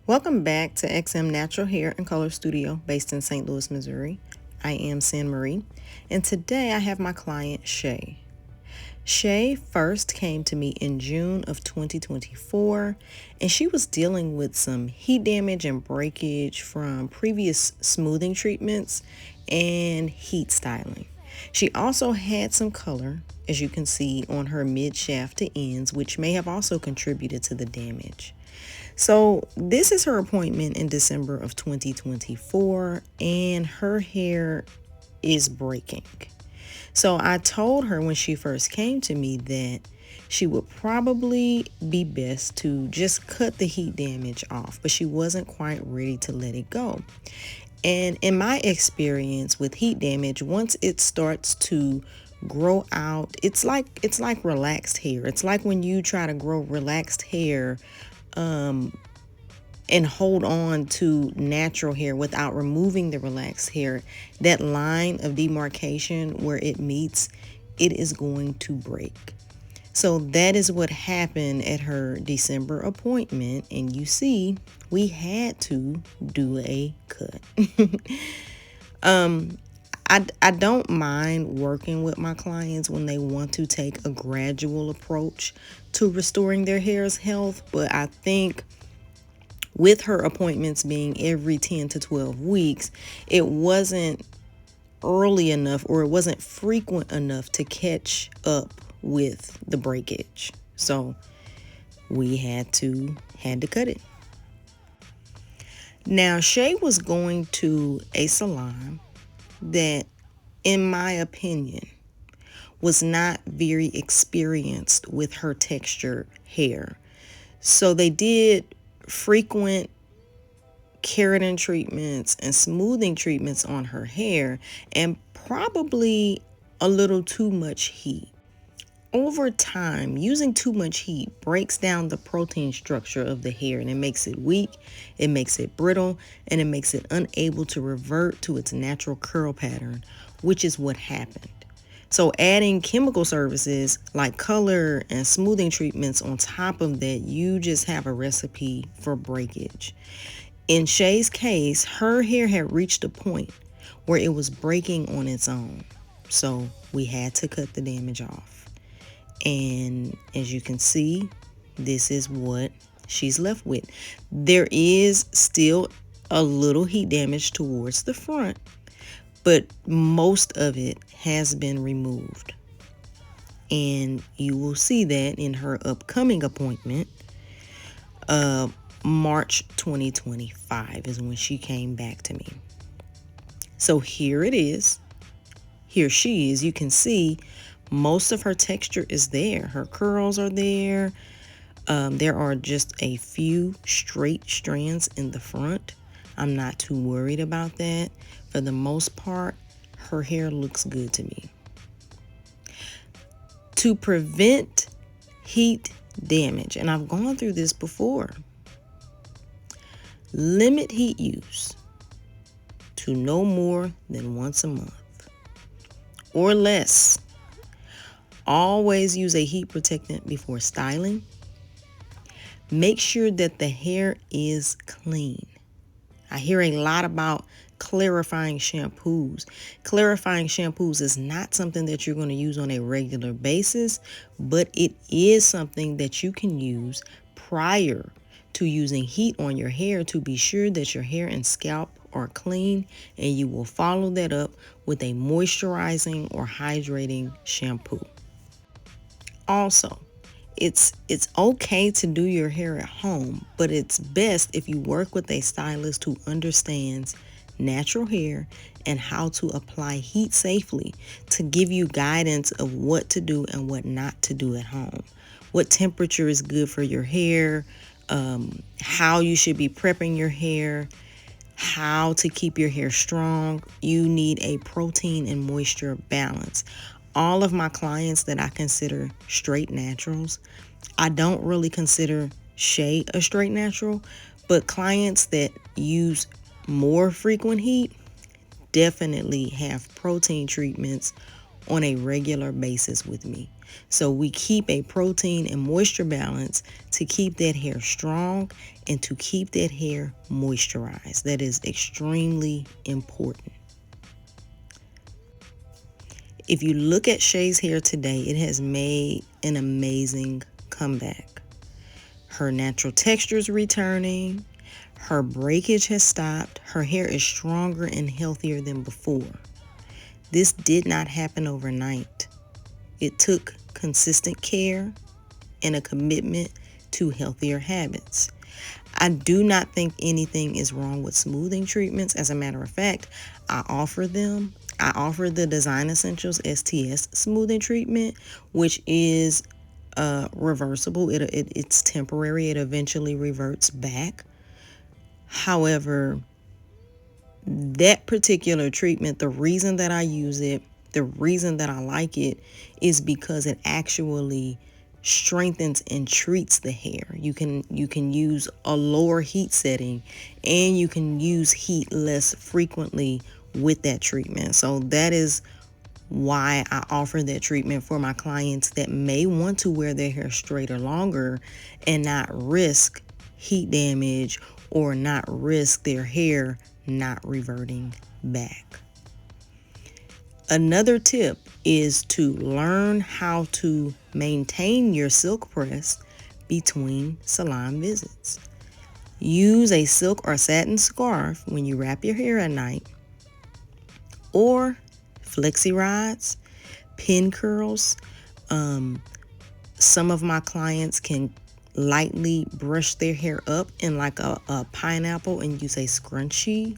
Welcome back to XM Natural Hair and Color Studio based in St. Louis, Missouri. I am San Marie, and today I have my client Shae. Shae first came to me in June of 2024, and she was dealing with some heat damage and breakage from previous smoothing treatments and heat styling. She also had some color, as you can see, on her mid-shaft to ends, which may have also contributed to the damage. So this is her appointment in December of 2024, and her hair is breaking. So I told her when she first came to me that she would probably be best to just cut the heat damage off, but she wasn't quite ready to let it go. And in my experience with heat damage, once it starts to grow out, it's like relaxed hair. It's like when you try to grow relaxed hair and hold on to natural hair without removing the relaxed hair, that line of demarcation where it meets, it is going to break. So that is what happened at her December appointment, and you see, we had to do a cut. I don't mind working with my clients when they want to take a gradual approach to restoring their hair's health, but I think with her appointments being every 10 to 12 weeks, it wasn't early enough, or it wasn't frequent enough to catch up with the breakage. So we had to cut it. Now, Shae was going to a salon that, in my opinion, was not very experienced with her textured hair. So they did frequent keratin treatments and smoothing treatments on her hair, and probably a little too much heat. Over time, using too much heat breaks down the protein structure of the hair, and it makes it weak, it makes it brittle, and it makes it unable to revert to its natural curl pattern, which is what happened. So adding chemical services like color and smoothing treatments on top of that, you just have a recipe for breakage. In Shae's case, her hair had reached a point where it was breaking on its own. So we had to cut the damage off. And as you can see, this is what she's left with. There is still a little heat damage towards the front, but most of it has been removed. And you will see that in her upcoming appointment. March 2025 is when she came back to me. So here it is. Here she is. You can see most of her texture is there. Her curls are there. There are just a few straight strands in the front. I'm not too worried about that. For the most part, her hair looks good to me. To prevent heat damage, and I've gone through this before, limit heat use to no more than once a month or less. Always use a heat protectant before styling. Make sure that the hair is clean. I hear a lot about clarifying shampoos. Clarifying shampoos is not something that you're going to use on a regular basis, but it is something that you can use prior to using heat on your hair to be sure that your hair and scalp are clean, and you will follow that up with a moisturizing or hydrating shampoo. Also, it's okay to do your hair at home, but it's best if you work with a stylist who understands natural hair and how to apply heat safely to give you guidance of what to do and what not to do at home. What temperature is good for your hair, how you should be prepping your hair, how to keep your hair strong. You need a protein and moisture balance. All of my clients that I consider straight naturals, I don't really consider Shae a straight natural, but clients that use more frequent heat definitely have protein treatments on a regular basis with me. So we keep a protein and moisture balance to keep that hair strong and to keep that hair moisturized. That is extremely important. If you look at Shae's hair today, it has made an amazing comeback. Her natural texture is returning. Her breakage has stopped. Her hair is stronger and healthier than before. This did not happen overnight. It took consistent care and a commitment to healthier habits. I do not think anything is wrong with smoothing treatments. As a matter of fact, I offer them. I offer the Design Essentials STS smoothing treatment, which is reversible. It's temporary. It eventually reverts back. However, that particular treatment, the reason that I use it, the reason that I like it is because it actually strengthens and treats the hair. You can use a lower heat setting, and you can use heat less frequently with that treatment. So that is why I offer that treatment for my clients that may want to wear their hair straight or longer and not risk heat damage or not risk their hair not reverting back. Another tip is to learn how to maintain your silk press between salon visits. Use a silk or satin scarf when you wrap your hair at night, or flexi rods, pin curls. Some of my clients can lightly brush their hair up in like a pineapple and use a scrunchie.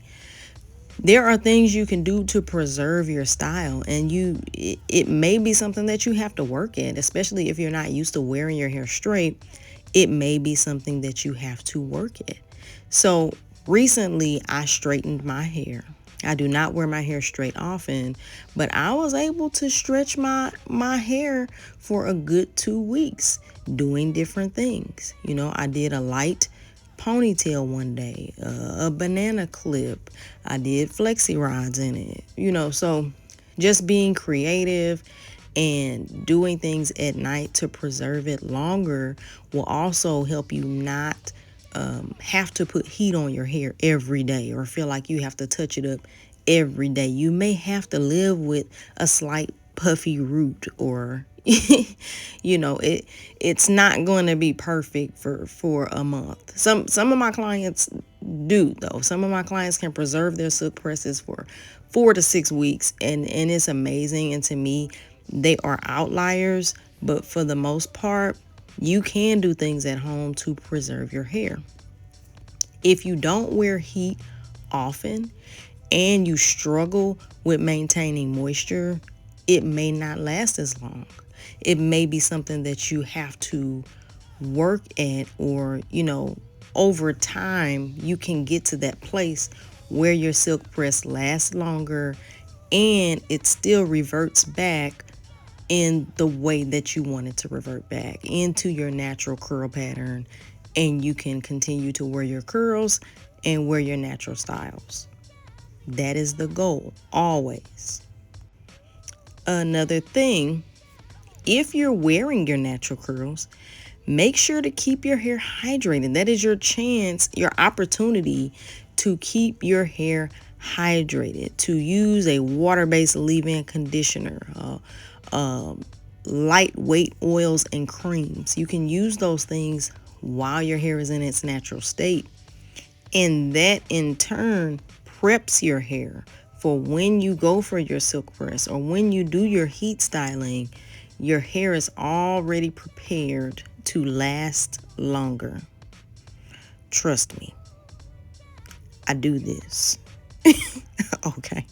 There are things you can do to preserve your style, and it may be something that you have to work at, especially if you're not used to wearing your hair straight. It may be something that you have to work at. So recently I straightened my hair. I do not wear my hair straight often, but I was able to stretch my hair for a good 2 weeks doing different things. You know, I did a light ponytail one day, a banana clip. I did flexi rods in it, you know. So just being creative and doing things at night to preserve it longer will also help you not have to put heat on your hair every day or feel like you have to touch it up every day. You may have to live with a slight puffy root, or you know, it's not going to be perfect for a month. Some of my clients do, though. Some of my clients can preserve their silk presses for 4 to 6 weeks, and it's amazing. And to me, they are outliers, but for the most part, you can do things at home to preserve your hair. If you don't wear heat often and you struggle with maintaining moisture, it may not last as long. It may be something that you have to work at, or, you know, over time, you can get to that place where your silk press lasts longer and it still reverts back in the way that you want it to revert back into your natural curl pattern, and you can continue to wear your curls and wear your natural styles. That is the goal, always. Another thing, if you're wearing your natural curls, make sure to keep your hair hydrated. That is your chance, your opportunity to keep your hair hydrated, to use a water-based leave-in conditioner, lightweight oils and creams. You can use those things while your hair is in its natural state, and that in turn preps your hair for when you go for your silk press or when you do your heat styling. Your hair is already prepared to last longer. Trust me, I do this. Okay.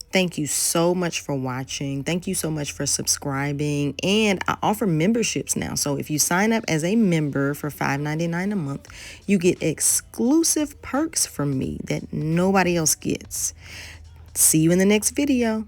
Thank you so much for watching. Thank you so much for subscribing. And I offer memberships now. So if you sign up as a member for $5.99 a month, you get exclusive perks from me that nobody else gets. See you in the next video.